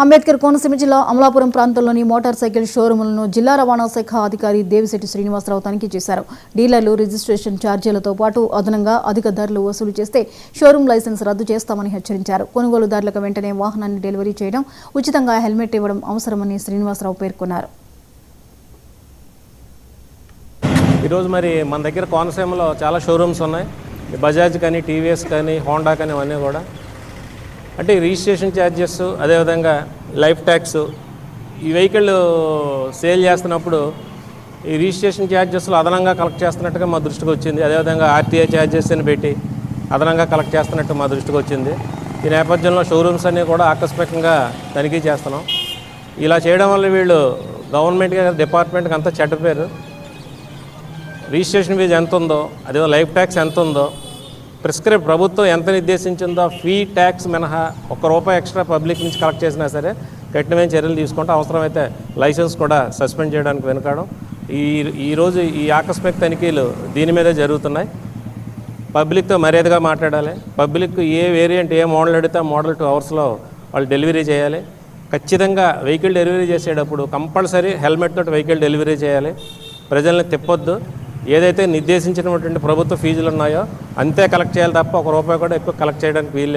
అంబేద్కర్ కోనసీమ జిల్లా అమలాపురం ప్రాంతంలోని motor cycle షోరూములను జిల్లా రవాణా శాఖ అధికారి దేవిశెట్టి శ్రీనివాసరావు తనిఖీ చేశారు. డీలర్లు రిజిస్ట్రేషన్ ఛార్జీలతో పాటు అదనంగా అధిక ధరలు వసూలు చేస్తే షోరూం లైసెన్స్ రద్దు చేస్తామని హెచ్చరించారు. కొనుగోలుదారులకు వెంటనే వాహనాన్ని డెలివరీ చేయడం, ఉచితంగా హెల్మెట్ ఇవ్వడం అవసరమని శ్రీనివాసరావు పేర్కొన్నారు. ఈరోజు మరి మన దగ్గర కోనసీమలో చాలా షోరూమ్స్ ఉన్నాయి. బజాజ్ కానీ, టీవీఎస్ కానీ, హోండా కానీ అవన్నీ కూడా అంటే రిజిస్ట్రేషన్ ఛార్జెస్, అదేవిధంగా లైఫ్ ట్యాక్స్, ఈ వెహికల్ సేల్ చేస్తున్నప్పుడు ఈ రిజిస్ట్రేషన్ ఛార్జెస్లో అదనంగా కలెక్ట్ చేస్తున్నట్టుగా మా దృష్టికి వచ్చింది. అదేవిధంగా ఆర్టీఐ ఛార్జెస్ అని పెట్టి అదనంగా కలెక్ట్ చేస్తున్నట్టు మా దృష్టికి వచ్చింది. ఈ నేపథ్యంలో షోరూమ్స్ అన్నీ కూడా ఆకస్మికంగా తనిఖీ చేస్తున్నాం. ఇలా చేయడం వల్ల వీళ్ళు గవర్నమెంట్కి, డిపార్ట్మెంట్కి అంతా చెడ్డ పేరు. రిజిస్ట్రేషన్ ఫీజు ఎంత ఉందో, అదే లైఫ్ ట్యాక్స్ ఎంత ఉందో, ప్రభుత్వం ఎంత నిర్దేశించిందో ఫీ ట్యాక్స్ మినహా ₹1 ఎక్స్ట్రా పబ్లిక్ నుంచి కలెక్ట్ చేసినా సరే కఠినమైన చర్యలు తీసుకుంటే అవసరమైతే లైసెన్స్ కూడా సస్పెండ్ చేయడానికి వెనుకాడం. ఈరోజు ఈ ఆకస్మిక తనిఖీలు దీని మీదే జరుగుతున్నాయి. పబ్లిక్తో మర్యాదగా మాట్లాడాలి. పబ్లిక్ ఏ వేరియంట్, ఏ మోడల్ అడిగితే మోడల్ 2 అవర్స్లో వాళ్ళు డెలివరీ చేయాలి. ఖచ్చితంగా వెహికల్ డెలివరీ చేసేటప్పుడు కంపల్సరీ హెల్మెట్ తోటి వెహికల్ డెలివరీ చేయాలి. ప్రజల్ని తిప్పొద్దు. ఏదైతే నిర్దేశించినటువంటి ప్రభుత్వ ఫీజులు ఉన్నాయో అంతే కలెక్ట్ చేయాలి తప్ప ₹1 కూడా ఎక్కువ కలెక్ట్ చేయడానికి వీలు.